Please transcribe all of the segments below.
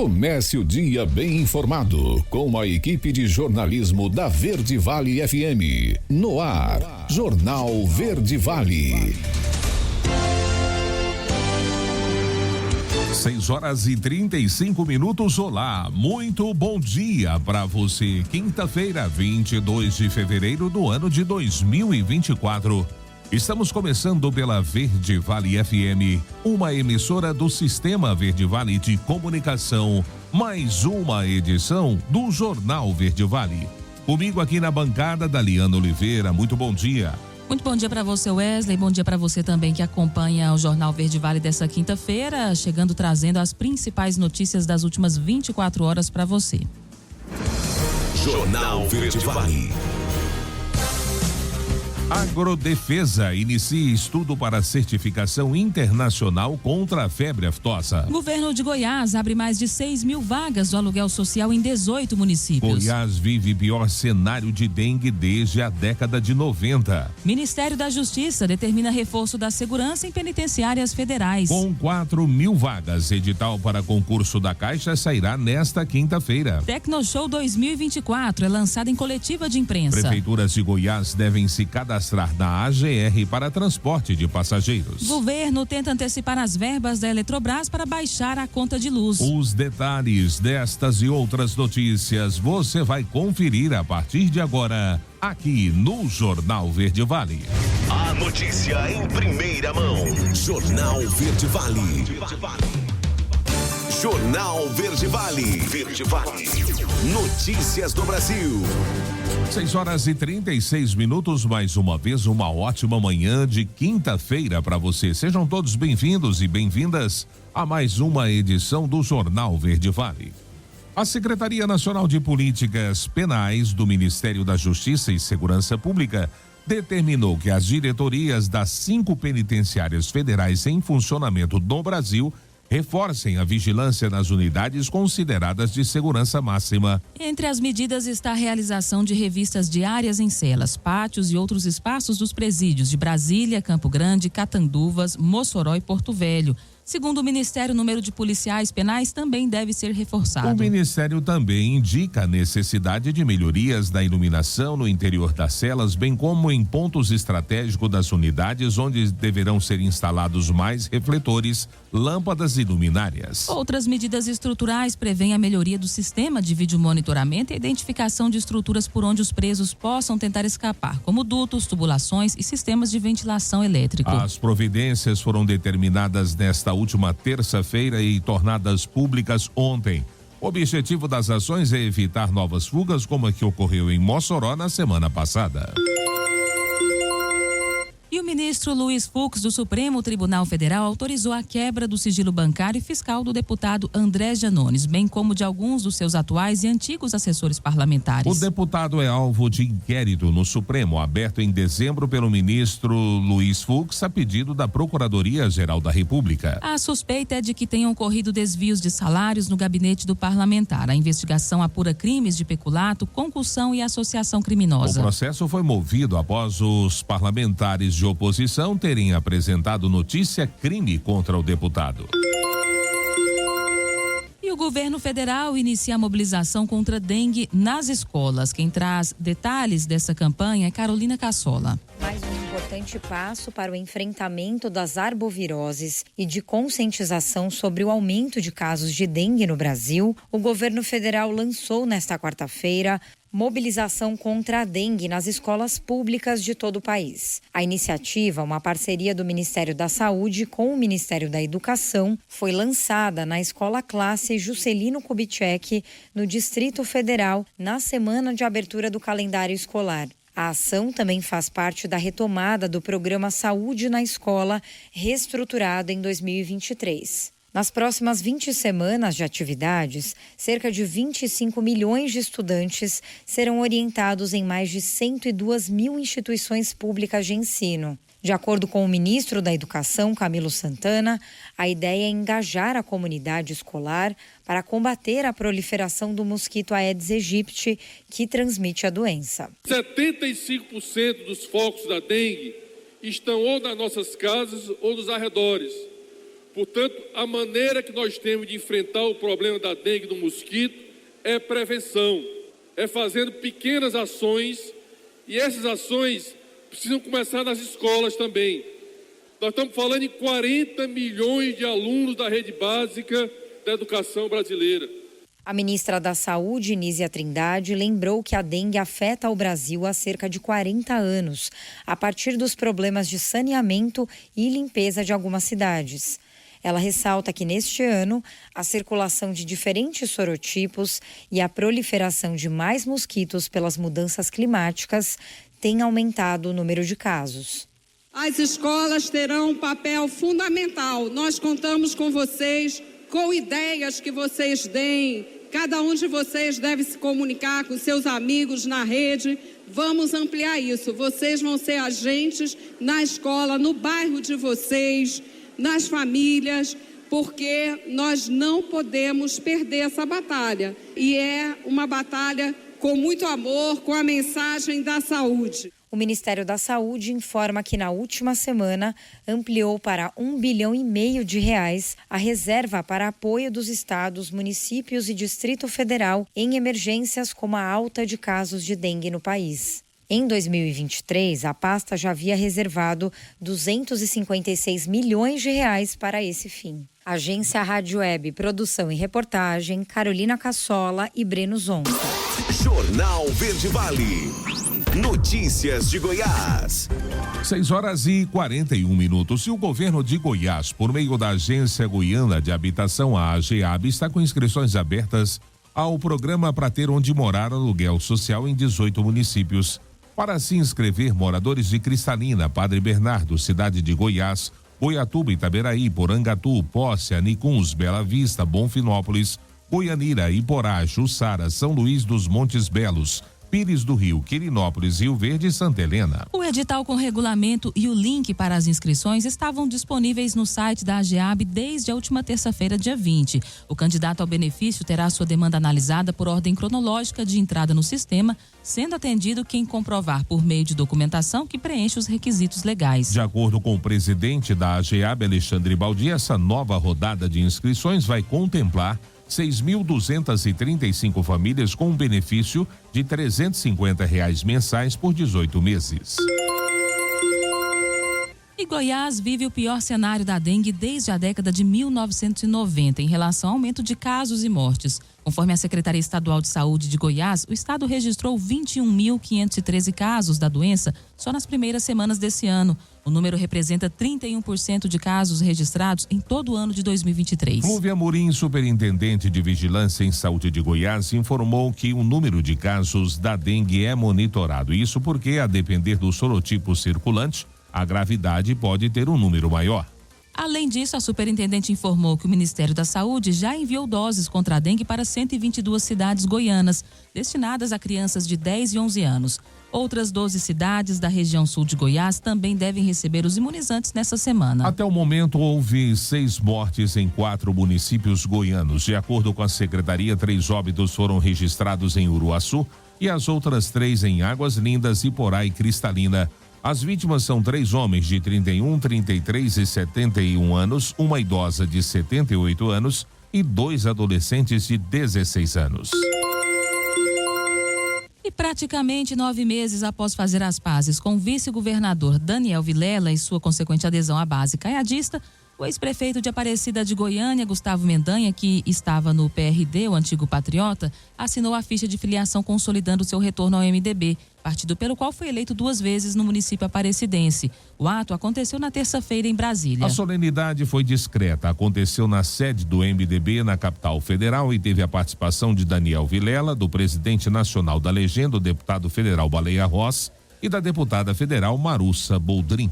Comece o dia bem informado com a equipe de jornalismo da Verde Vale FM. No ar, Jornal Verde Vale. 6h35. Olá, muito bom dia para você. Quinta-feira, 22 de fevereiro do ano de 2024. Estamos começando pela Verde Vale FM, uma emissora do Sistema Verde Vale de Comunicação. Mais uma edição do Jornal Verde Vale. Comigo aqui na bancada, Daliana Oliveira. Muito bom dia. Muito bom dia para você, Wesley. Bom dia para você também que acompanha o Jornal Verde Vale dessa quinta-feira, chegando trazendo as principais notícias das últimas 24 horas para você. Jornal Verde Vale. Agrodefesa inicia estudo para certificação internacional contra a febre aftosa. Governo de Goiás abre mais de 6.000 vagas do aluguel social em 18 municípios. Goiás vive pior cenário de dengue desde a década de 90. Ministério da Justiça determina reforço da segurança em penitenciárias federais. Com 4.000 vagas, edital para concurso da Caixa sairá nesta quinta-feira. Tecnoshow 2024 é lançado em coletiva de imprensa. Prefeituras de Goiás devem se cadastrar na AGR para transporte de passageiros. Governo tenta antecipar as verbas da Eletrobras para baixar a conta de luz. Os detalhes destas e outras notícias você vai conferir a partir de agora, aqui no Jornal Verde Vale. A notícia em primeira mão. Jornal Verde Vale. Jornal Verde Vale. Verde Vale. Notícias do Brasil. 6h36. Mais uma vez, uma ótima manhã de quinta-feira para você. Sejam todos bem-vindos e bem-vindas a mais uma edição do Jornal Verde Vale. A Secretaria Nacional de Políticas Penais do Ministério da Justiça e Segurança Pública determinou que as diretorias das 5 penitenciárias federais em funcionamento no Brasil reforcem a vigilância nas unidades consideradas de segurança máxima. Entre as medidas está a realização de revistas diárias em celas, pátios e outros espaços dos presídios de Brasília, Campo Grande, Catanduvas, Mossoró e Porto Velho. Segundo o Ministério, o número de policiais penais também deve ser reforçado. O Ministério também indica a necessidade de melhorias da iluminação no interior das celas, bem como em pontos estratégicos das unidades, onde deverão ser instalados mais refletores, lâmpadas e luminárias. Outras medidas estruturais prevêem a melhoria do sistema de videomonitoramento e a identificação de estruturas por onde os presos possam tentar escapar, como dutos, tubulações e sistemas de ventilação elétrico. As providências foram determinadas nesta última terça-feira e tornadas públicas ontem. O objetivo das ações é evitar novas fugas como a que ocorreu em Mossoró na semana passada. E o ministro Luiz Fux, do Supremo Tribunal Federal, autorizou a quebra do sigilo bancário e fiscal do deputado André Janones, bem como de alguns dos seus atuais e antigos assessores parlamentares. O deputado é alvo de inquérito no Supremo, aberto em dezembro pelo ministro Luiz Fux, a pedido da Procuradoria-Geral da República. A suspeita é de que tenham ocorrido desvios de salários no gabinete do parlamentar. A investigação apura crimes de peculato, concussão e associação criminosa. O processo foi movido após os parlamentares de oposição terem apresentado notícia-crime contra o deputado. E o governo federal inicia a mobilização contra a dengue nas escolas. Quem traz detalhes dessa campanha é Carolina Cassola. Mais um importante passo para o enfrentamento das arboviroses e de conscientização sobre o aumento de casos de dengue no Brasil, o governo federal lançou nesta quarta-feira mobilização contra a dengue nas escolas públicas de todo o país. A iniciativa, uma parceria do Ministério da Saúde com o Ministério da Educação, foi lançada na Escola Classe Juscelino Kubitschek, no Distrito Federal, na semana de abertura do calendário escolar. A ação também faz parte da retomada do programa Saúde na Escola, reestruturado em 2023. Nas próximas 20 semanas de atividades, cerca de 25 milhões de estudantes serão orientados em mais de 102 mil instituições públicas de ensino. De acordo com o ministro da Educação, Camilo Santana, a ideia é engajar a comunidade escolar para combater a proliferação do mosquito Aedes aegypti, que transmite a doença. 75% dos focos da dengue estão ou nas nossas casas ou nos arredores. Portanto, a maneira que nós temos de enfrentar o problema da dengue do mosquito é prevenção, é fazendo pequenas ações, e essas ações precisam começar nas escolas também. Nós estamos falando em 40 milhões de alunos da rede básica da educação brasileira. A ministra da Saúde, Nízia Trindade, lembrou que a dengue afeta o Brasil há cerca de 40 anos, a partir dos problemas de saneamento e limpeza de algumas cidades. Ela ressalta que neste ano, a circulação de diferentes sorotipos e a proliferação de mais mosquitos pelas mudanças climáticas tem aumentado o número de casos. As escolas terão um papel fundamental. Nós contamos com vocês, com ideias que vocês deem. Cada um de vocês deve se comunicar com seus amigos na rede. Vamos ampliar isso. Vocês vão ser agentes na escola, no bairro de vocês, nas famílias, porque nós não podemos perder essa batalha. E é uma batalha com muito amor, com a mensagem da saúde. O Ministério da Saúde informa que na última semana ampliou para R$1,5 bilhão a reserva para apoio dos estados, municípios e Distrito Federal em emergências como a alta de casos de dengue no país. Em 2023, a pasta já havia reservado R$256 milhões para esse fim. Agência Rádio Web, produção e reportagem, Carolina Cassola e Breno Zonta. Jornal Verde Vale. Notícias de Goiás. 6h41. E o governo de Goiás, por meio da Agência Goiana de Habitação, a AGEAB, está com inscrições abertas ao programa Pra Ter Onde Morar Aluguel Social em 18 municípios. Para se inscrever, moradores de Cristalina, Padre Bernardo, Cidade de Goiás, Goiatuba, Itaberaí, Porangatu, Posse, Anicuns, Bela Vista, Bonfinópolis, Goianira, Iporá, Jussara, São Luís dos Montes Belos, Pires do Rio, Quirinópolis, Rio Verde e Santa Helena. O edital com regulamento e o link para as inscrições estavam disponíveis no site da AGEAB desde a última terça-feira, dia 20. O candidato ao benefício terá sua demanda analisada por ordem cronológica de entrada no sistema, sendo atendido quem comprovar por meio de documentação que preenche os requisitos legais. De acordo com o presidente da AGEAB, Alexandre Baldi, essa nova rodada de inscrições vai contemplar 6.235 famílias com um benefício de R$350 mensais por 18 meses. E Goiás vive o pior cenário da dengue desde a década de 1990 em relação ao aumento de casos e mortes. Conforme a Secretaria Estadual de Saúde de Goiás, o estado registrou 21.513 casos da doença só nas primeiras semanas desse ano. O número representa 31% de casos registrados em todo o ano de 2023. Flúvia Amorim, superintendente de Vigilância em Saúde de Goiás, informou que o número de casos da dengue é monitorado. Isso porque, a depender do sorotipo circulante, a gravidade pode ter um número maior. Além disso, a superintendente informou que o Ministério da Saúde já enviou doses contra a dengue para 122 cidades goianas, destinadas a crianças de 10 e 11 anos. Outras 12 cidades da região sul de Goiás também devem receber os imunizantes nessa semana. Até o momento, houve 6 mortes em 4 municípios goianos. De acordo com a secretaria, 3 óbitos foram registrados em Uruaçu e as outras 3 em Águas Lindas, Iporá e Cristalina. As vítimas são 3 homens de 31, 33 e 71 anos, uma idosa de 78 anos e 2 adolescentes de 16 anos. E praticamente 9 meses após fazer as pazes com o vice-governador Daniel Vilela e sua consequente adesão à base caiadista, o ex-prefeito de Aparecida de Goiânia, Gustavo Mendanha, que estava no PRD, o antigo Patriota, assinou a ficha de filiação consolidando seu retorno ao MDB, partido pelo qual foi eleito 2 vezes no município aparecidense. O ato aconteceu na terça-feira em Brasília. A solenidade foi discreta. Aconteceu na sede do MDB, na capital federal, e teve a participação de Daniel Vilela, do presidente nacional da legenda, o deputado federal Baleia Rossi, e da deputada federal Marussa Boldrin.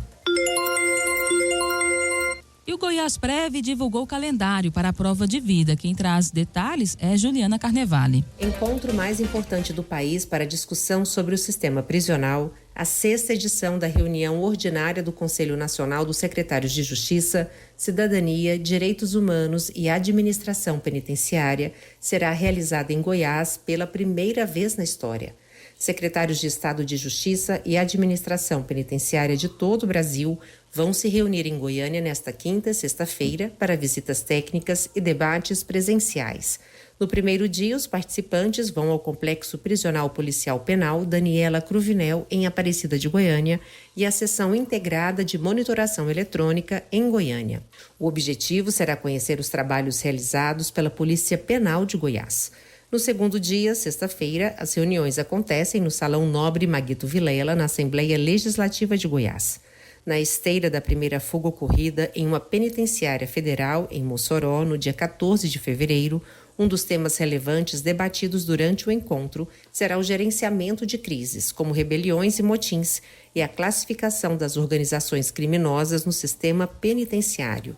E o Goiásprev divulgou o calendário para a prova de vida. Quem traz detalhes é Juliana Carnevale. Encontro mais importante do país para discussão sobre o sistema prisional, a 6ª edição da reunião ordinária do Conselho Nacional dos Secretários de Justiça, Cidadania, Direitos Humanos e Administração Penitenciária será realizada em Goiás pela primeira vez na história. Secretários de Estado de Justiça e Administração Penitenciária de todo o Brasil vão se reunir em Goiânia nesta quinta e sexta-feira para visitas técnicas e debates presenciais. No primeiro dia, os participantes vão ao Complexo Prisional Policial Penal Daniela Cruvinel, em Aparecida de Goiânia, e à Seção Integrada de Monitoração Eletrônica, em Goiânia. O objetivo será conhecer os trabalhos realizados pela Polícia Penal de Goiás. No segundo dia, sexta-feira, as reuniões acontecem no Salão Nobre Maguito Vilela, na Assembleia Legislativa de Goiás. Na esteira da primeira fuga ocorrida em uma penitenciária federal em Mossoró, no dia 14 de fevereiro, um dos temas relevantes debatidos durante o encontro será o gerenciamento de crises, como rebeliões e motins, e a classificação das organizações criminosas no sistema penitenciário.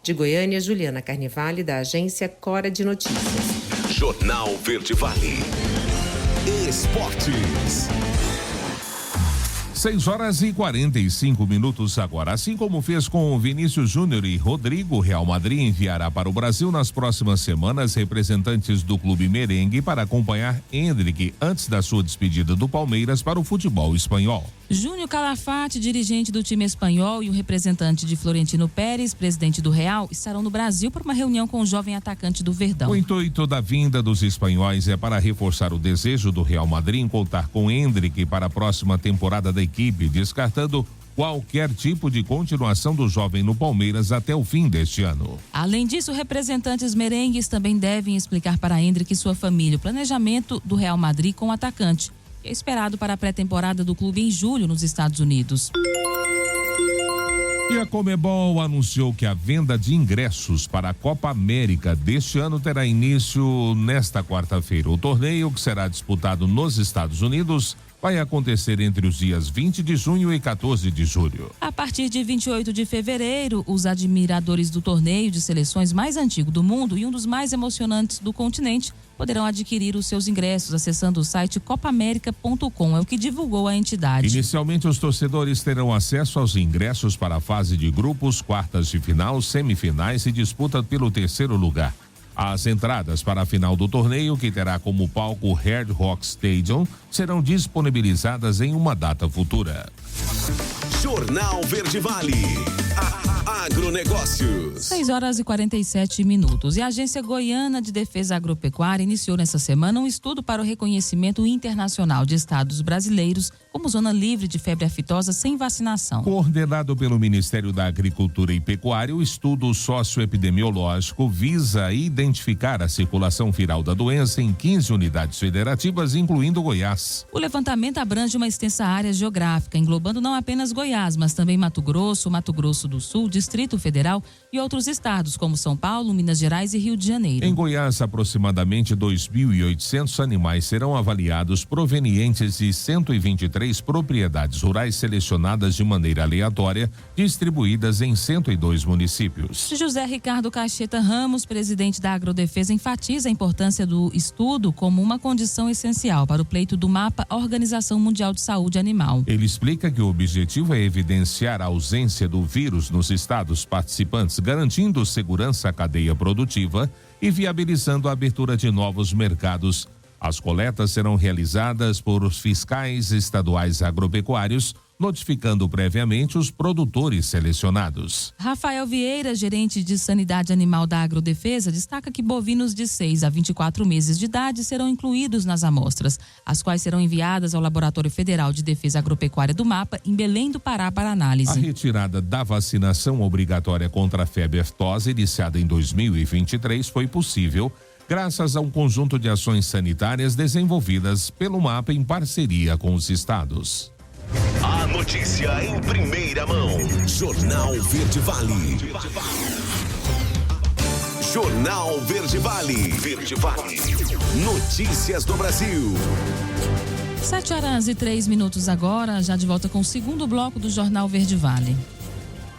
De Goiânia, Juliana Carnevale, da agência Cora de Notícias. Jornal Verde Vale. Esportes. 6h45 agora. Assim como fez com Vinícius Júnior e Rodrigo, Real Madrid enviará para o Brasil nas próximas semanas representantes do clube merengue para acompanhar Endrick antes da sua despedida do Palmeiras para o futebol espanhol. Júnior Calafate, dirigente do time espanhol, e o representante de Florentino Pérez, presidente do Real, estarão no Brasil para uma reunião com o jovem atacante do Verdão. O intuito da vinda dos espanhóis é para reforçar o desejo do Real Madrid em contar com Endrick para a próxima temporada da equipe, descartando qualquer tipo de continuação do jovem no Palmeiras até o fim deste ano. Além disso, representantes merengues também devem explicar para Endrick e sua família o planejamento do Real Madrid com o atacante, que é esperado para a pré-temporada do clube em julho nos Estados Unidos. E a Conmebol anunciou que a venda de ingressos para a Copa América deste ano terá início nesta quarta-feira. O torneio, que será disputado nos Estados Unidos, vai acontecer entre os dias 20 de junho e 14 de julho. A partir de 28 de fevereiro, os admiradores do torneio de seleções mais antigo do mundo e um dos mais emocionantes do continente poderão adquirir os seus ingressos acessando o site copamerica.com, é o que divulgou a entidade. Inicialmente, os torcedores terão acesso aos ingressos para a fase de grupos, quartas de final, semifinais e disputa pelo terceiro lugar. As entradas para a final do torneio, que terá como palco o Hard Rock Stadium, serão disponibilizadas em uma data futura. Jornal Verde Vale. Agronegócios. 6h47. E a Agência Goiana de Defesa Agropecuária iniciou nesta semana um estudo para o reconhecimento internacional de estados brasileiros como zona livre de febre aftosa sem vacinação. Coordenado pelo Ministério da Agricultura e Pecuária, o estudo socioepidemiológico visa identificar a circulação viral da doença em 15 unidades federativas, incluindo Goiás. O levantamento abrange uma extensa área geográfica, englobando não apenas Goiás, mas também Mato Grosso do Sul, Distrito Federal e outros estados, como São Paulo, Minas Gerais e Rio de Janeiro. Em Goiás, aproximadamente 2.800 animais serão avaliados provenientes de 123 propriedades rurais selecionadas de maneira aleatória, distribuídas em 102 municípios. José Ricardo Caixeta Ramos, presidente da Agrodefesa, enfatiza a importância do estudo como uma condição essencial para o pleito do mapa Organização Mundial de Saúde Animal. Ele explica que o objetivo é evidenciar a ausência do vírus nos estados participantes, garantindo segurança à cadeia produtiva e viabilizando a abertura de novos mercados. As coletas serão realizadas por os fiscais estaduais agropecuários, notificando previamente os produtores selecionados. Rafael Vieira, gerente de Sanidade Animal da Agrodefesa, destaca que bovinos de 6 a 24 meses de idade serão incluídos nas amostras, as quais serão enviadas ao Laboratório Federal de Defesa Agropecuária do MAPA, em Belém do Pará, para análise. A retirada da vacinação obrigatória contra a febre aftosa, iniciada em 2023, foi possível graças a um conjunto de ações sanitárias desenvolvidas pelo MAPA em parceria com os estados. A notícia em primeira mão. Jornal Verde Vale. Jornal Verde Vale. Verde Vale. Notícias do Brasil. 7h03 agora, já de volta com o segundo bloco do Jornal Verde Vale.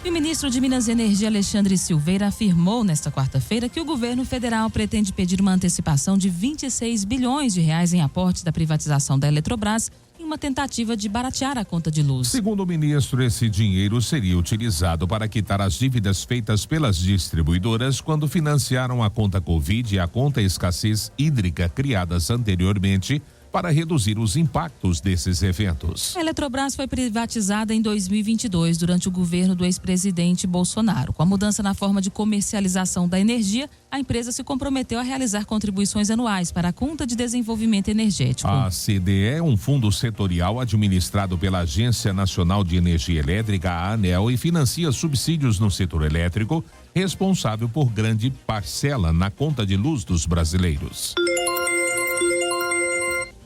E o ministro de Minas e Energia, Alexandre Silveira, afirmou nesta quarta-feira que o governo federal pretende pedir uma antecipação de 26 bilhões de reais em aportes da privatização da Eletrobras, em uma tentativa de baratear a conta de luz. Segundo o ministro, esse dinheiro seria utilizado para quitar as dívidas feitas pelas distribuidoras quando financiaram a conta Covid e a conta escassez hídrica criadas anteriormente, para reduzir os impactos desses eventos. A Eletrobras foi privatizada em 2022 durante o governo do ex-presidente Bolsonaro. Com a mudança na forma de comercialização da energia, a empresa se comprometeu a realizar contribuições anuais para a Conta de Desenvolvimento Energético. A CDE é um fundo setorial administrado pela Agência Nacional de Energia Elétrica, a ANEEL, e financia subsídios no setor elétrico, responsável por grande parcela na conta de luz dos brasileiros.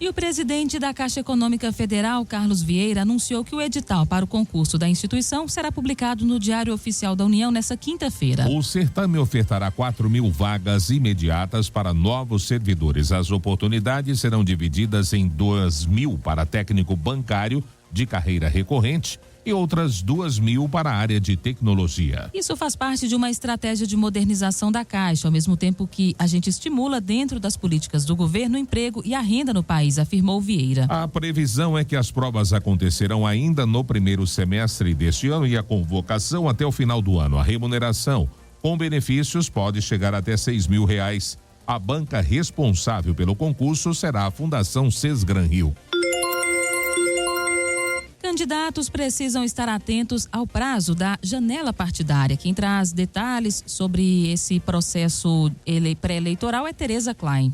E o presidente da Caixa Econômica Federal, Carlos Vieira, anunciou que o edital para o concurso da instituição será publicado no Diário Oficial da União nesta quinta-feira. O certame ofertará 4.000 vagas imediatas para novos servidores. As oportunidades serão divididas em 2.000 para técnico bancário de carreira recorrente e outras 2.000 para a área de tecnologia. Isso faz parte de uma estratégia de modernização da Caixa, ao mesmo tempo que a gente estimula dentro das políticas do governo o emprego e a renda no país, afirmou Vieira. A previsão é que as provas acontecerão ainda no primeiro semestre deste ano e a convocação até o final do ano. A remuneração com benefícios pode chegar até R$6.000. A banca responsável pelo concurso será a Fundação Sesgran Rio. Candidatos precisam estar atentos ao prazo da janela partidária. Quem traz detalhes sobre esse processo pré-eleitoral é Tereza Klein.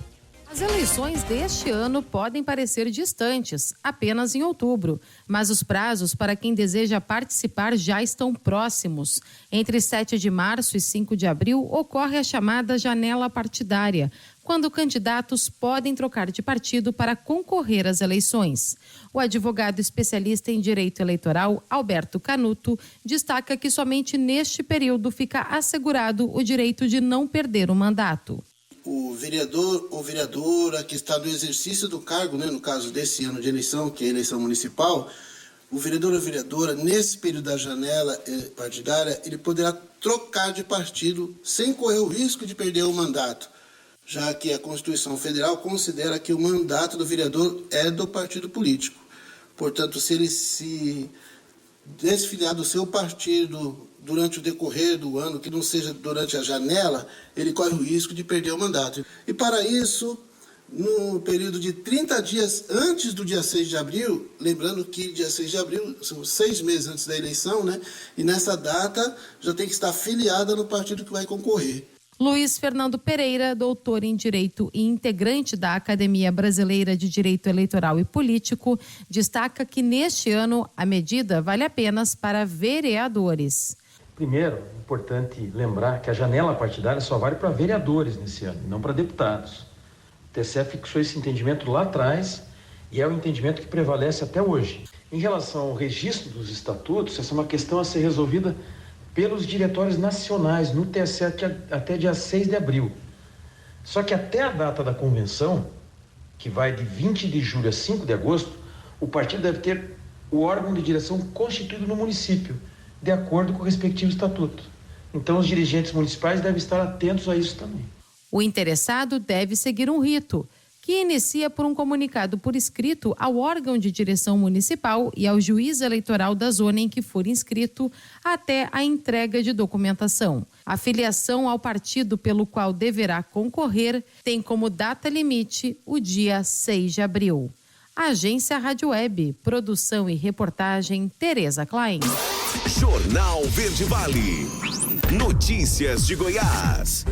As eleições deste ano podem parecer distantes, apenas em outubro, mas os prazos para quem deseja participar já estão próximos. Entre 7 de março e 5 de abril ocorre a chamada janela partidária, quando candidatos podem trocar de partido para concorrer às eleições. O advogado especialista em direito eleitoral, Alberto Canuto, destaca que somente neste período fica assegurado o direito de não perder o mandato. O vereador ou vereadora que está no exercício do cargo, no caso desse ano de eleição, que é a eleição municipal, o vereador ou vereadora, nesse período da janela partidária, ele poderá trocar de partido sem correr o risco de perder o mandato, já que a Constituição Federal considera que o mandato do vereador é do partido político. Portanto, se ele se desfiliar do seu partido durante o decorrer do ano, que não seja durante a janela, ele corre o risco de perder o mandato. E para isso, no período de 30 dias antes do dia 6 de abril, lembrando que dia 6 de abril são 6 meses antes da eleição, e nessa data já tem que estar filiada no partido que vai concorrer. Luiz Fernando Pereira, doutor em Direito e integrante da Academia Brasileira de Direito Eleitoral e Político, destaca que neste ano a medida vale apenas para vereadores. Primeiro, é importante lembrar que a janela partidária só vale para vereadores nesse ano, não para deputados. O TSE fixou esse entendimento lá atrás e é o entendimento que prevalece até hoje. Em relação ao registro dos estatutos, essa é uma questão a ser resolvida pelos diretórios nacionais no TSE até dia 6 de abril. Só que até a data da convenção, que vai de 20 de julho a 5 de agosto, o partido deve ter o órgão de direção constituído no município, de acordo com o respectivo estatuto. Então, os dirigentes municipais devem estar atentos a isso também. O interessado deve seguir um rito, que inicia por um comunicado por escrito ao órgão de direção municipal e ao juiz eleitoral da zona em que for inscrito, até a entrega de documentação. A filiação ao partido pelo qual deverá concorrer tem como data limite o dia 6 de abril. Agência Rádio Web, produção e reportagem Tereza Klein. Jornal Verde Vale. Notícias de Goiás.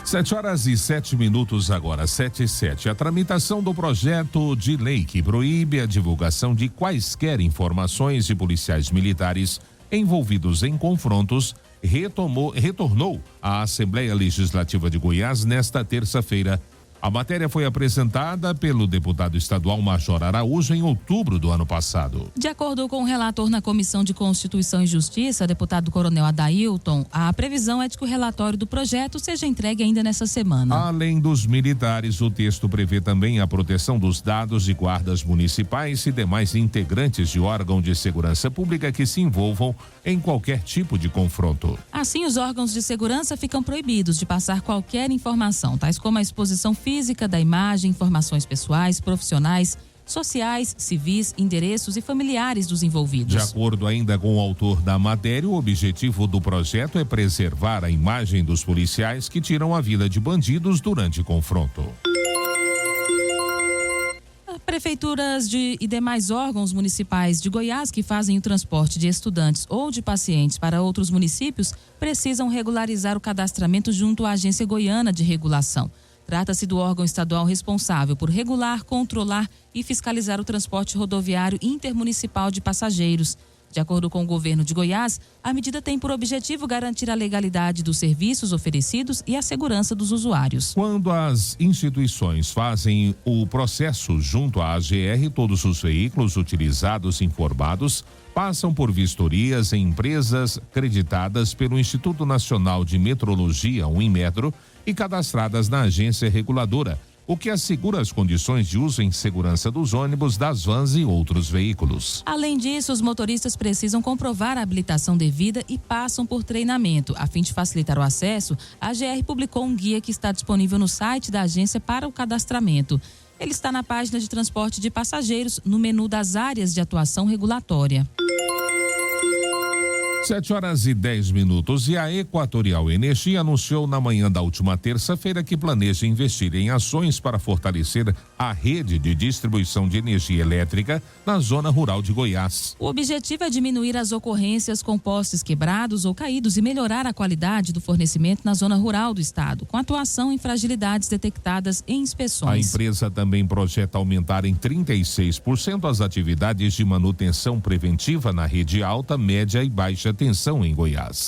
7h07 agora, 7h07. A tramitação do projeto de lei que proíbe a divulgação de quaisquer informações de policiais militares envolvidos em confrontos retornou à Assembleia Legislativa de Goiás nesta terça-feira. A matéria foi apresentada pelo deputado estadual Major Araújo em outubro do ano passado. De acordo com o relator na Comissão de Constituição e Justiça, deputado Coronel Adailton, a previsão é de que o relatório do projeto seja entregue ainda nessa semana. Além dos militares, o texto prevê também a proteção dos dados de guardas municipais e demais integrantes de órgão de segurança pública que se envolvam em qualquer tipo de confronto. Assim, os órgãos de segurança ficam proibidos de passar qualquer informação, tais como a exposição física da imagem, informações pessoais, profissionais, sociais, civis, endereços e familiares dos envolvidos. De acordo ainda com o autor da matéria, o objetivo do projeto é preservar a imagem dos policiais que tiram a vida de bandidos durante confronto. Prefeituras e demais órgãos municipais de Goiás que fazem o transporte de estudantes ou de pacientes para outros municípios precisam regularizar o cadastramento junto à Agência Goiana de Regulação. Trata-se do órgão estadual responsável por regular, controlar e fiscalizar o transporte rodoviário intermunicipal de passageiros. De acordo com o governo de Goiás, a medida tem por objetivo garantir a legalidade dos serviços oferecidos e a segurança dos usuários. Quando as instituições fazem o processo junto à AGR, todos os veículos utilizados e informados passam por vistorias em empresas acreditadas pelo Instituto Nacional de Metrologia, o Inmetro, e cadastradas na agência reguladora, o que assegura as condições de uso em segurança dos ônibus, das vans e outros veículos. Além disso, os motoristas precisam comprovar a habilitação devida e passam por treinamento. A fim de facilitar o acesso, a AGR publicou um guia que está disponível no site da agência para o cadastramento. Ele está na página de transporte de passageiros, no menu das áreas de atuação regulatória. 7h10. E a Equatorial Energia anunciou na manhã da última terça-feira que planeja investir em ações para fortalecer a rede de distribuição de energia elétrica na zona rural de Goiás. O objetivo é diminuir as ocorrências com postes quebrados ou caídos e melhorar a qualidade do fornecimento na zona rural do estado, com atuação em fragilidades detectadas em inspeções. A empresa também projeta aumentar em 36% as atividades de manutenção preventiva na rede alta, média e baixa tensão em Goiás.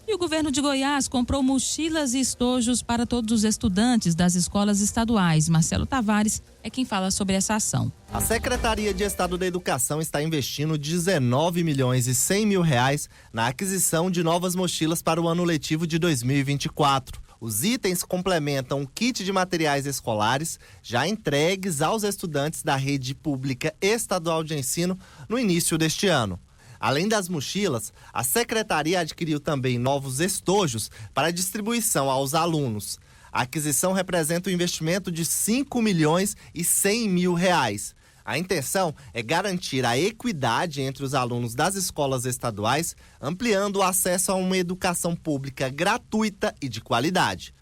E o governo de Goiás comprou mochilas e estojos para todos os estudantes das escolas estaduais. Marcelo Tavares é quem fala sobre essa ação. A Secretaria de Estado da Educação está investindo 19 milhões e 100 mil reais na aquisição de novas mochilas para o ano letivo de 2024. Os itens complementam o kit de materiais escolares já entregues aos estudantes da rede pública estadual de ensino no início deste ano. Além das mochilas, a secretaria adquiriu também novos estojos para distribuição aos alunos. A aquisição representa um investimento de 5 milhões e 100 mil reais. A intenção é garantir a equidade entre os alunos das escolas estaduais, ampliando o acesso a uma educação pública gratuita e de qualidade.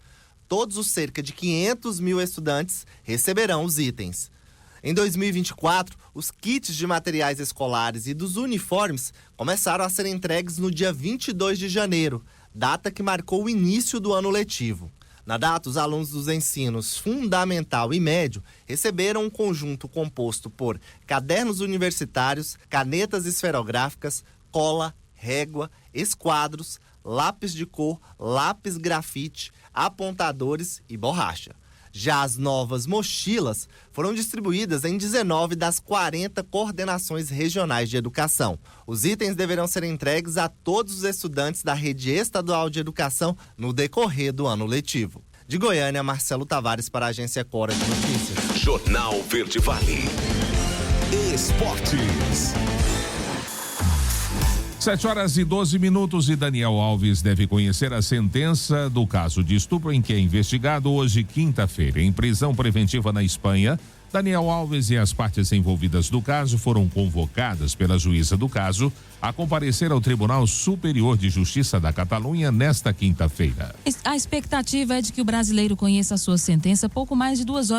Todos os cerca de 500 mil estudantes receberão os itens. Em 2024, os kits de materiais escolares e dos uniformes começaram a ser entregues no dia 22 de janeiro, data que marcou o início do ano letivo. Na data, os alunos dos ensinos fundamental e médio receberam um conjunto composto por cadernos universitários, canetas esferográficas, cola, régua, esquadros, lápis de cor, lápis grafite, apontadores e borracha. Já as novas mochilas foram distribuídas em 19 das 40 coordenações regionais de educação. Os itens deverão ser entregues a todos os estudantes da rede estadual de educação no decorrer do ano letivo. De Goiânia, Marcelo Tavares para a Agência Cora de Notícias. Jornal Verde Vale. Esportes. 7h12 e Daniel Alves deve conhecer a sentença do caso de estupro em que é investigado hoje, quinta-feira, em prisão preventiva na Espanha. Daniel Alves e as partes envolvidas do caso foram convocadas pela juíza do caso a comparecer ao Tribunal Superior de Justiça da Catalunha nesta quinta-feira. A expectativa é de que o brasileiro conheça a sua sentença pouco mais de 2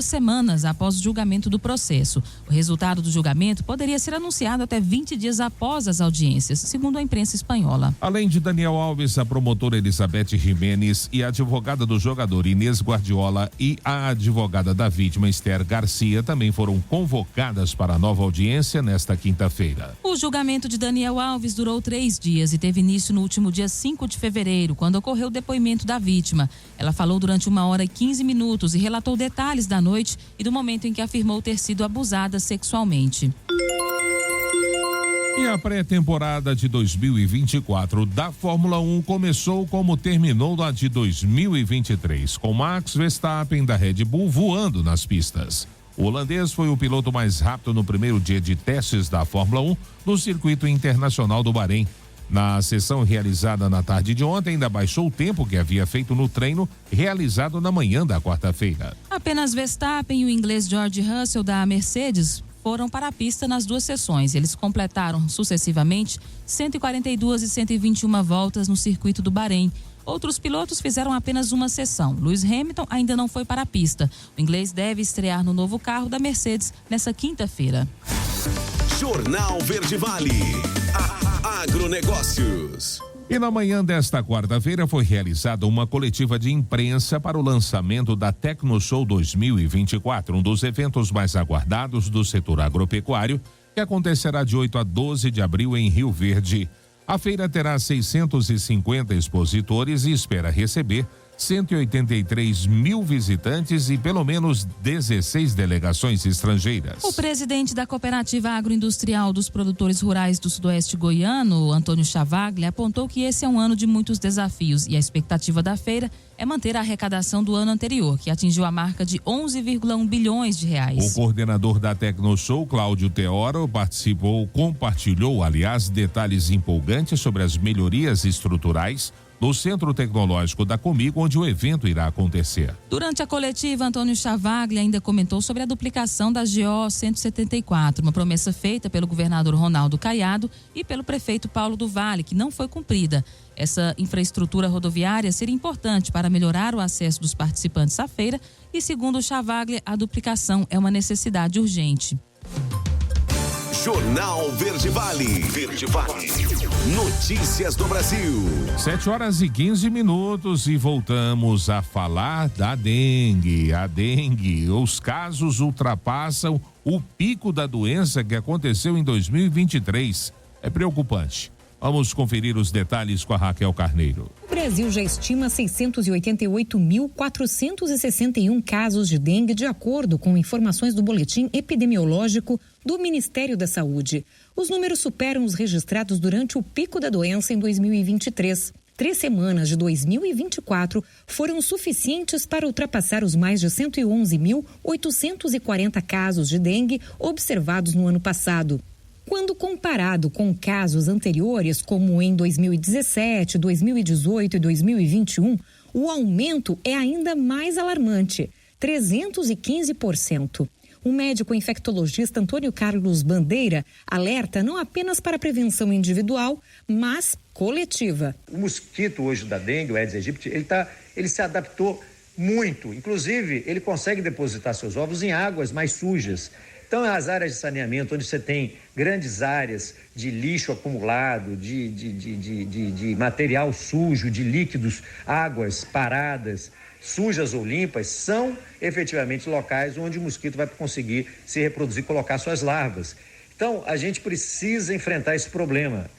semanas após o julgamento do processo. O resultado do julgamento poderia ser anunciado até 20 dias após as audiências, segundo a imprensa espanhola. Além de Daniel Alves, a promotora Elizabeth Jimenez e a advogada do jogador Inês Guardiola e a advogada da vítima Esther Garcia também foram convocadas para a nova audiência nesta quinta-feira. O julgamento de Daniel Alves durou 3 dias e teve início no último dia 5 de fevereiro, quando ocorreu o depoimento da vítima. Ela falou durante 1 hora e 15 minutos e relatou detalhes da noite e do momento em que afirmou ter sido abusada sexualmente. E a pré-temporada de 2024 da Fórmula 1 começou como terminou a de 2023, com Max Verstappen da Red Bull voando nas pistas. O holandês foi o piloto mais rápido no primeiro dia de testes da Fórmula 1 no circuito internacional do Bahrein. Na sessão realizada na tarde de ontem, ainda baixou o tempo que havia feito no treino realizado na manhã da quarta-feira. Apenas Verstappen e o inglês George Russell da Mercedes foram para a pista nas 2 sessões. Eles completaram sucessivamente 142 e 121 voltas no circuito do Bahrein. Outros pilotos fizeram apenas uma sessão. Lewis Hamilton ainda não foi para a pista. O inglês deve estrear no novo carro da Mercedes nessa quinta-feira. Jornal Verde Vale. Agronegócios. E na manhã desta quarta-feira foi realizada uma coletiva de imprensa para o lançamento da Tecnoshow 2024, um dos eventos mais aguardados do setor agropecuário, que acontecerá de 8 a 12 de abril em Rio Verde. A feira terá 650 expositores e espera receber 183 mil visitantes e pelo menos 16 delegações estrangeiras. O presidente da Cooperativa Agroindustrial dos Produtores Rurais do Sudoeste Goiano, Antônio Chavaglia, apontou que esse é um ano de muitos desafios e a expectativa da feira é manter a arrecadação do ano anterior, que atingiu a marca de 11,1 bilhões de reais. O coordenador da Tecnoshow, Cláudio Teoro, compartilhou, aliás, detalhes empolgantes sobre as melhorias estruturais no Centro Tecnológico da Comigo, onde o evento irá acontecer. Durante a coletiva, Antônio Chavaglia ainda comentou sobre a duplicação da GO 174, uma promessa feita pelo governador Ronaldo Caiado e pelo prefeito Paulo do Vale, que não foi cumprida. Essa infraestrutura rodoviária seria importante para melhorar o acesso dos participantes à feira e, segundo Chavaglia, a duplicação é uma necessidade urgente. Jornal Verde Vale. Verde Vale. Notícias do Brasil. 7h15 e voltamos a falar da dengue. A dengue, os casos ultrapassam o pico da doença que aconteceu em 2023. É preocupante. Vamos conferir os detalhes com a Raquel Carneiro. O Brasil já estima 688.461 casos de dengue, de acordo com informações do boletim epidemiológico do Ministério da Saúde. Os números superam os registrados durante o pico da doença em 2023. 3 semanas de 2024 foram suficientes para ultrapassar os mais de 111.840 casos de dengue observados no ano passado. Quando comparado com casos anteriores, como em 2017, 2018 e 2021, o aumento é ainda mais alarmante, 315%. O médico infectologista Antônio Carlos Bandeira alerta não apenas para a prevenção individual, mas coletiva. O mosquito hoje da dengue, o Aedes aegypti, ele se adaptou muito. Inclusive, ele consegue depositar seus ovos em águas mais sujas. Então, as áreas de saneamento, onde você tem grandes áreas de lixo acumulado, de material sujo, de líquidos, águas paradas, sujas ou limpas, são efetivamente locais onde o mosquito vai conseguir se reproduzir, colocar suas larvas. Então, a gente precisa enfrentar esse problema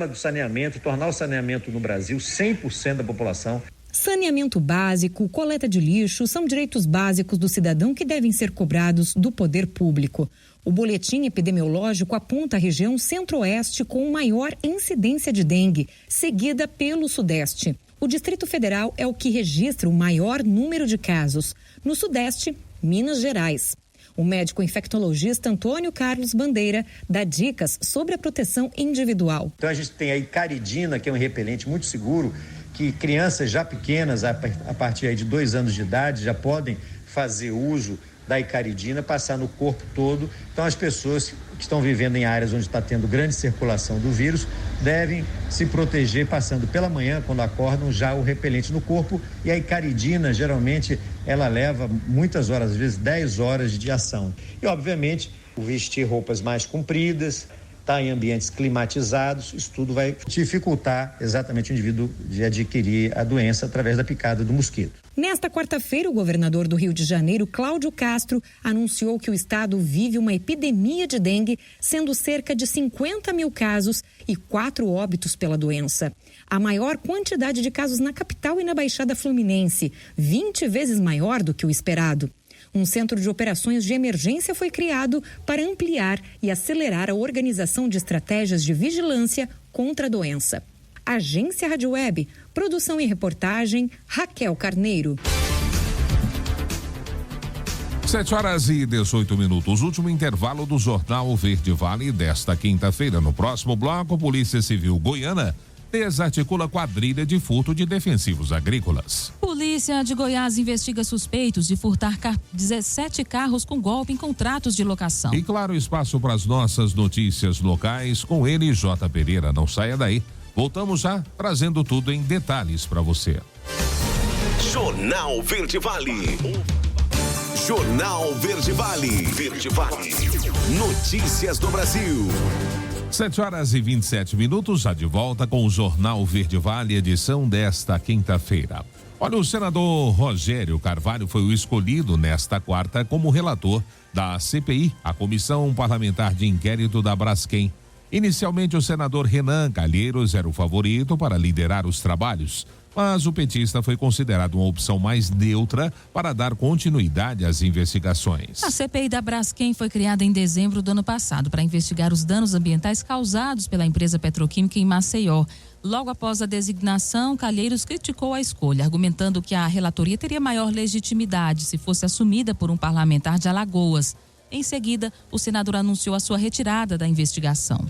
do saneamento, tornar o saneamento no Brasil 100% da população. Saneamento básico, coleta de lixo são direitos básicos do cidadão que devem ser cobrados do poder público. O boletim epidemiológico aponta a região centro-oeste com maior incidência de dengue, seguida pelo sudeste. O Distrito Federal é o que registra o maior número de casos. No sudeste, Minas Gerais. O médico infectologista Antônio Carlos Bandeira dá dicas sobre a proteção individual. Então a gente tem a icaridina, que é um repelente muito seguro, que crianças já pequenas, a partir aí de 2 anos de idade, já podem fazer uso da icaridina, passar no corpo todo. Então as pessoas que estão vivendo em áreas onde está tendo grande circulação do vírus devem se proteger passando pela manhã, quando acordam, já o repelente no corpo. E a icaridina, geralmente, ela leva muitas horas, às vezes 10 horas de ação. E, obviamente, vestir roupas mais compridas, estar em ambientes climatizados, isso tudo vai dificultar exatamente o indivíduo de adquirir a doença através da picada do mosquito. Nesta quarta-feira, o governador do Rio de Janeiro, Cláudio Castro, anunciou que o estado vive uma epidemia de dengue, sendo cerca de 50 mil casos e 4 óbitos pela doença. A maior quantidade de casos na capital e na Baixada Fluminense, 20 vezes maior do que o esperado. Um centro de operações de emergência foi criado para ampliar e acelerar a organização de estratégias de vigilância contra a doença. Agência Rádio Web, produção e reportagem, Raquel Carneiro. 7h18. Último intervalo do Jornal Verde Vale desta quinta-feira. No próximo bloco, Polícia Civil Goiana desarticula quadrilha de furto de defensivos agrícolas. Polícia de Goiás investiga suspeitos de furtar 17 carros com golpe em contratos de locação. E claro, espaço para as nossas notícias locais com ele, J. Pereira. Não saia daí. Voltamos já trazendo tudo em detalhes para você. Jornal Verde Vale. Jornal Verde Vale. Verde Vale. Notícias do Brasil. 7h27, já de volta com o Jornal Verde Vale, edição desta quinta-feira. Olha, o senador Rogério Carvalho foi o escolhido nesta quarta como relator da CPI, a Comissão Parlamentar de Inquérito da Braskem. Inicialmente, o senador Renan Calheiros era o favorito para liderar os trabalhos, mas o petista foi considerado uma opção mais neutra para dar continuidade às investigações. A CPI da Braskem foi criada em dezembro do ano passado para investigar os danos ambientais causados pela empresa petroquímica em Maceió. Logo após a designação, Calheiros criticou a escolha, argumentando que a relatoria teria maior legitimidade se fosse assumida por um parlamentar de Alagoas. Em seguida, o senador anunciou a sua retirada da investigação.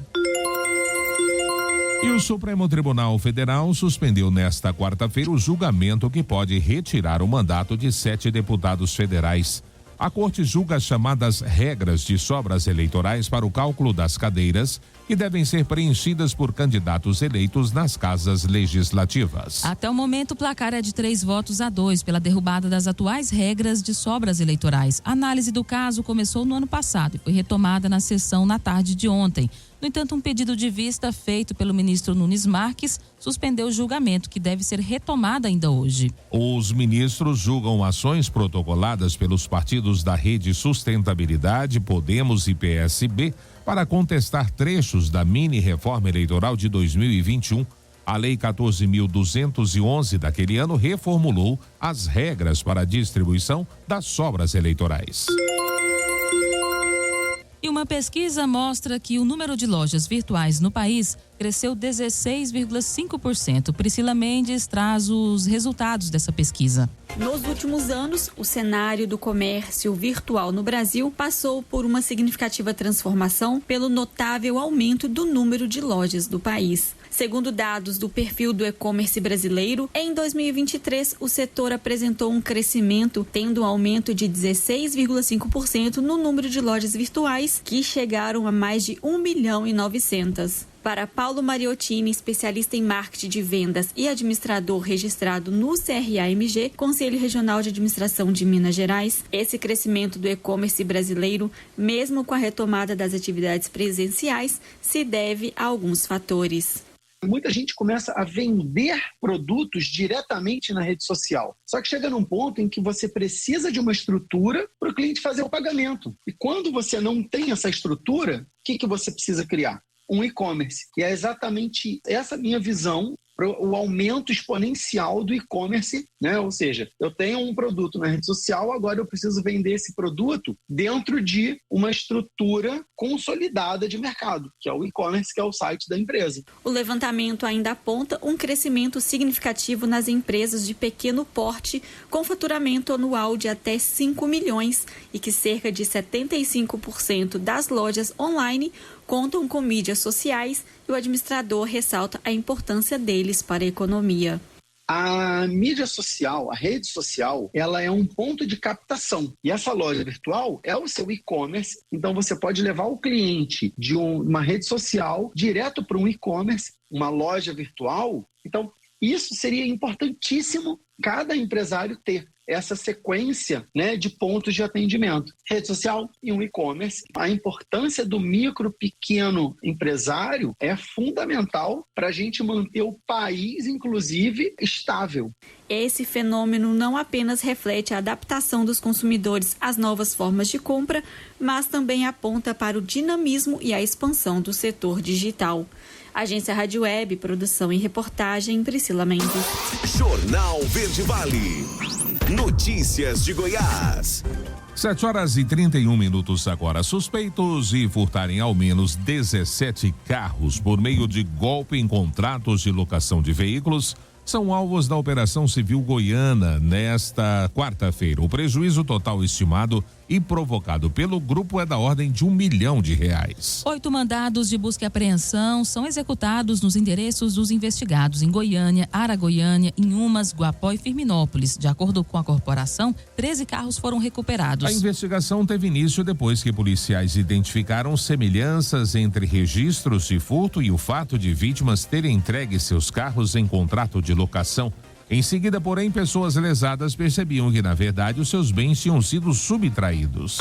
E o Supremo Tribunal Federal suspendeu nesta quarta-feira o julgamento que pode retirar o mandato de 7 deputados federais. A Corte julga as chamadas regras de sobras eleitorais para o cálculo das cadeiras, que devem ser preenchidas por candidatos eleitos nas casas legislativas. Até o momento, o placar é de 3-2 pela derrubada das atuais regras de sobras eleitorais. A análise do caso começou no ano passado e foi retomada na sessão na tarde de ontem. No entanto, um pedido de vista feito pelo ministro Nunes Marques suspendeu o julgamento, que deve ser retomado ainda hoje. Os ministros julgam ações protocoladas pelos partidos da Rede Sustentabilidade, Podemos e PSB para contestar trechos da mini-reforma eleitoral de 2021. A Lei 14.211 daquele ano reformulou as regras para a distribuição das sobras eleitorais. E uma pesquisa mostra que o número de lojas virtuais no país cresceu 16,5%. Priscila Mendes traz os resultados dessa pesquisa. Nos últimos anos, o cenário do comércio virtual no Brasil passou por uma significativa transformação pelo notável aumento do número de lojas do país. Segundo dados do perfil do e-commerce brasileiro, em 2023 o setor apresentou um crescimento, tendo um aumento de 16,5% no número de lojas virtuais, que chegaram a mais de 1.900.000. Para Paulo Mariottini, especialista em marketing de vendas e administrador registrado no CRAMG, Conselho Regional de Administração de Minas Gerais, esse crescimento do e-commerce brasileiro, mesmo com a retomada das atividades presenciais, se deve a alguns fatores. Muita gente começa a vender produtos diretamente na rede social. Só que chega num ponto em que você precisa de uma estrutura para o cliente fazer o pagamento. E quando você não tem essa estrutura, o que você precisa criar? Um e-commerce. E é exatamente essa minha visão para o aumento exponencial do e-commerce, né? Ou seja, eu tenho um produto na rede social, agora eu preciso vender esse produto dentro de uma estrutura consolidada de mercado, que é o e-commerce, que é o site da empresa. O levantamento ainda aponta um crescimento significativo nas empresas de pequeno porte, com faturamento anual de até 5 milhões e que cerca de 75% das lojas online contam com mídias sociais, e o administrador ressalta a importância deles para a economia. A mídia social, a rede social, ela é um ponto de captação. E essa loja virtual é o seu e-commerce. Então, você pode levar o cliente de uma rede social direto para um e-commerce, uma loja virtual. Então, isso seria importantíssimo cada empresário ter. Essa sequência, né, de pontos de atendimento. Rede social e um e-commerce. A importância do micro, pequeno empresário é fundamental para a gente manter o país, inclusive, estável. Esse fenômeno não apenas reflete a adaptação dos consumidores às novas formas de compra, mas também aponta para o dinamismo e a expansão do setor digital. Agência Rádio Web, produção e reportagem, Priscila Mendes. Jornal Verde Vale. Notícias de Goiás. 7h31 agora. Suspeitos de furtarem ao menos 17 carros por meio de golpe em contratos de locação de veículos são alvos da Operação Civil Goiana nesta quarta-feira. O prejuízo total estimado e provocado pelo grupo é da ordem de R$1 milhão. 8 mandados de busca e apreensão são executados nos endereços dos investigados em Goiânia, Aragoiânia, Inhumas, Guapó e Firminópolis. De acordo com a corporação, 13 carros foram recuperados. A investigação teve início depois que policiais identificaram semelhanças entre registros de furto e o fato de vítimas terem entregue seus carros em contrato de locação. Em seguida, porém, pessoas lesadas percebiam que, na verdade, os seus bens tinham sido subtraídos.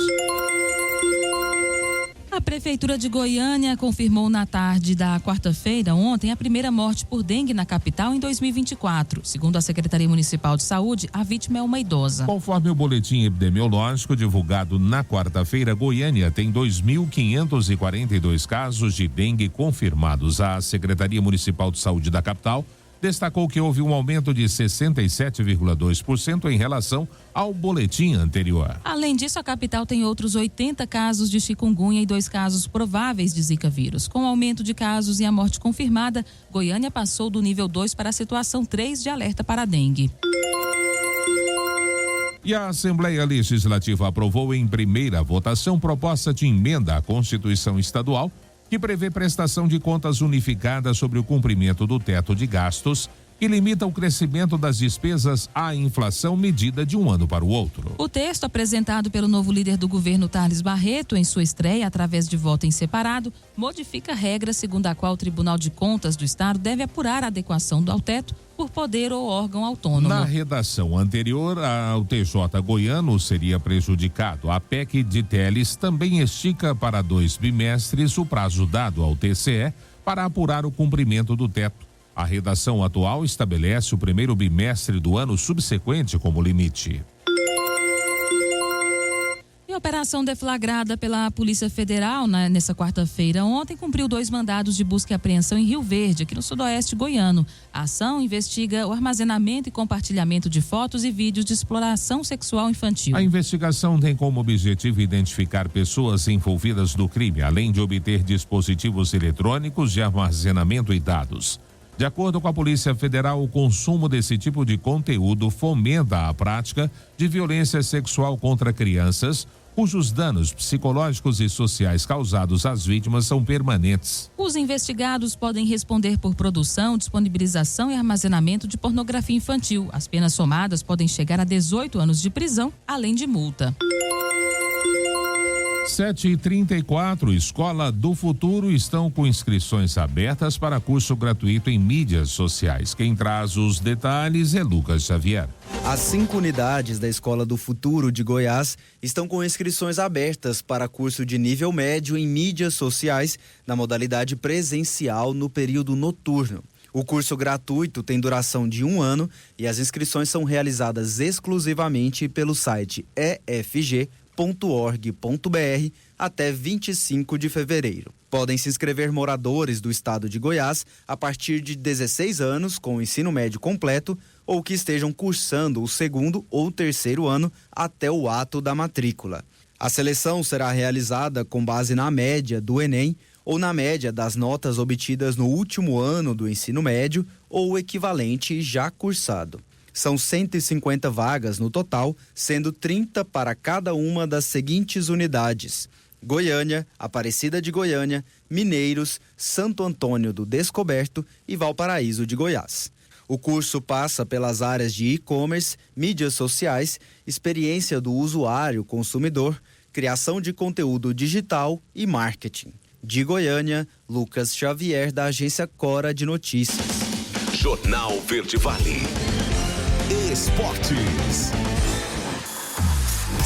A Prefeitura de Goiânia confirmou na tarde da quarta-feira, ontem, a primeira morte por dengue na capital em 2024. Segundo a Secretaria Municipal de Saúde, a vítima é uma idosa. Conforme o boletim epidemiológico divulgado na quarta-feira, Goiânia tem 2.542 casos de dengue confirmados. A Secretaria Municipal de Saúde da capital destacou que houve um aumento de 67,2% em relação ao boletim anterior. Além disso, a capital tem outros 80 casos de chikungunya e 2 casos prováveis de Zika vírus. Com o aumento de casos e a morte confirmada, Goiânia passou do nível 2 para a situação 3 de alerta para a dengue. E a Assembleia Legislativa aprovou em primeira votação proposta de emenda à Constituição Estadual que prevê prestação de contas unificada sobre o cumprimento do teto de gastos e limita o crescimento das despesas à inflação medida de um ano para o outro. O texto, apresentado pelo novo líder do governo, Thales Barreto, em sua estreia através de voto em separado, modifica a regra segundo a qual o Tribunal de Contas do Estado deve apurar a adequação ao teto por poder ou órgão autônomo. Na redação anterior, ao TJ goiano seria prejudicado. A PEC de Teles também estica para 2 bimestres o prazo dado ao TCE para apurar o cumprimento do teto. A redação atual estabelece o primeiro bimestre do ano subsequente como limite. E a operação deflagrada pela Polícia Federal nessa quarta-feira ontem cumpriu 2 mandados de busca e apreensão em Rio Verde, aqui no sudoeste goiano. A ação investiga o armazenamento e compartilhamento de fotos e vídeos de exploração sexual infantil. A investigação tem como objetivo identificar pessoas envolvidas no crime, além de obter dispositivos eletrônicos de armazenamento e dados. De acordo com a Polícia Federal, o consumo desse tipo de conteúdo fomenta a prática de violência sexual contra crianças, cujos danos psicológicos e sociais causados às vítimas são permanentes. Os investigados podem responder por produção, disponibilização e armazenamento de pornografia infantil. As penas somadas podem chegar a 18 anos de prisão, além de multa. 7h34, Escola do Futuro estão com inscrições abertas para curso gratuito em mídias sociais. Quem traz os detalhes é Lucas Xavier. As 5 unidades da Escola do Futuro de Goiás estão com inscrições abertas para curso de nível médio em mídias sociais na modalidade presencial no período noturno. O curso gratuito tem duração de 1 ano e as inscrições são realizadas exclusivamente pelo site efg.org.br até 25 de fevereiro. Podem se inscrever moradores do estado de Goiás a partir de 16 anos com o ensino médio completo ou que estejam cursando o 2º ou 3º ano até o ato da matrícula. A seleção será realizada com base na média do Enem ou na média das notas obtidas no último ano do ensino médio ou o equivalente já cursado. São 150 vagas no total, sendo 30 para cada uma das seguintes unidades: Goiânia, Aparecida de Goiânia, Mineiros, Santo Antônio do Descoberto e Valparaíso de Goiás. O curso passa pelas áreas de e-commerce, mídias sociais, experiência do usuário consumidor, criação de conteúdo digital e marketing. De Goiânia, Lucas Xavier, da agência Cora de Notícias. Jornal Verde Vale. Esportes.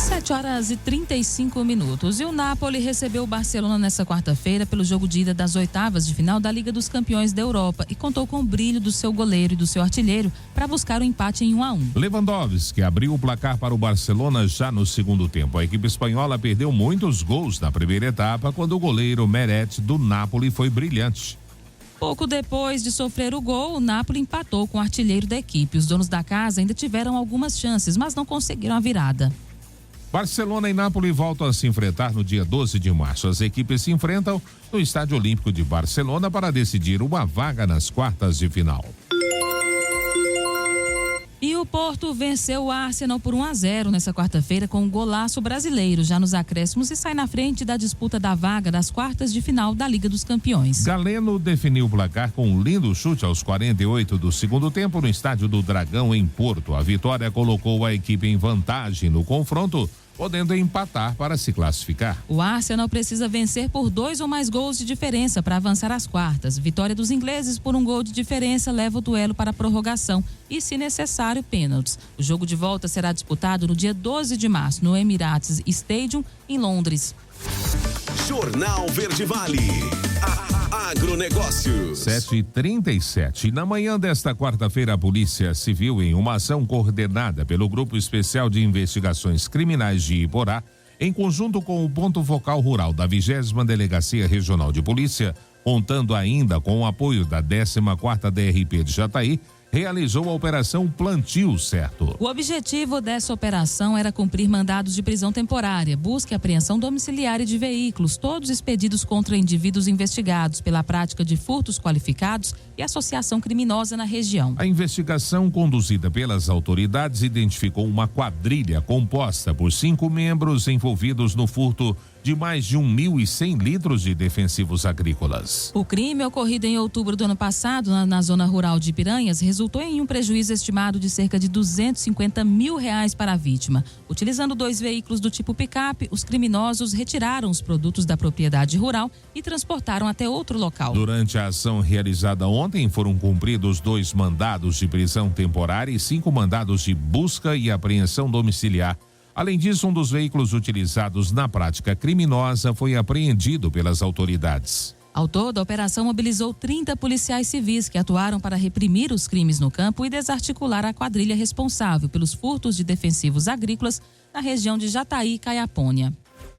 7h35. E o Napoli recebeu o Barcelona nessa quarta-feira pelo jogo de ida das oitavas de final da Liga dos Campeões da Europa e contou com o brilho do seu goleiro e do seu artilheiro para buscar o empate em 1-1. Lewandowski abriu o placar para o Barcelona já no segundo tempo. A equipe espanhola perdeu muitos gols na primeira etapa quando o goleiro Meret do Napoli foi brilhante. Pouco depois de sofrer o gol, o Napoli empatou com o artilheiro da equipe. Os donos da casa ainda tiveram algumas chances, mas não conseguiram a virada. Barcelona e Napoli voltam a se enfrentar no dia 12 de março. As equipes se enfrentam no Estádio Olímpico de Barcelona para decidir uma vaga nas quartas de final. E o o Porto venceu o Arsenal por 1-0 nesta quarta-feira com um golaço brasileiro, já nos acréscimos, e sai na frente da disputa da vaga das quartas de final da Liga dos Campeões. Galeno definiu o placar com um lindo chute aos 48 do segundo tempo no estádio do Dragão, em Porto. A vitória colocou a equipe em vantagem no confronto, podendo empatar para se classificar. O Arsenal precisa vencer por 2 ou mais gols de diferença para avançar às quartas. Vitória dos ingleses por 1 gol de diferença leva o duelo para a prorrogação e, se necessário, pênaltis. O jogo de volta será disputado no dia 12 de março no Emirates Stadium, em Londres. Jornal Verde Vale. Agronegócios. 7h37. Na manhã desta quarta-feira, a Polícia Civil, em uma ação coordenada pelo Grupo Especial de Investigações Criminais de Iporá, em conjunto com o Ponto Focal Rural da 20ª Delegacia Regional de Polícia, contando ainda com o apoio da 14ª DRP de Jataí, realizou a Operação Plantio Certo. O objetivo dessa operação era cumprir mandados de prisão temporária, busca e apreensão domiciliar de veículos, todos expedidos contra indivíduos investigados pela prática de furtos qualificados e associação criminosa na região. A investigação conduzida pelas autoridades identificou uma quadrilha composta por 5 membros envolvidos no furto de mais de 1.100 litros de defensivos agrícolas. O crime, ocorrido em outubro do ano passado na zona rural de Piranhas, resultou em um prejuízo estimado de cerca de R$250 mil para a vítima. Utilizando 2 veículos do tipo picape, os criminosos retiraram os produtos da propriedade rural e transportaram até outro local. Durante a ação realizada ontem, foram cumpridos 2 mandados de prisão temporária e 5 mandados de busca e apreensão domiciliar. Além disso, um dos veículos utilizados na prática criminosa foi apreendido pelas autoridades. Ao todo, a operação mobilizou 30 policiais civis que atuaram para reprimir os crimes no campo e desarticular a quadrilha responsável pelos furtos de defensivos agrícolas na região de Jataí e Caiapônia.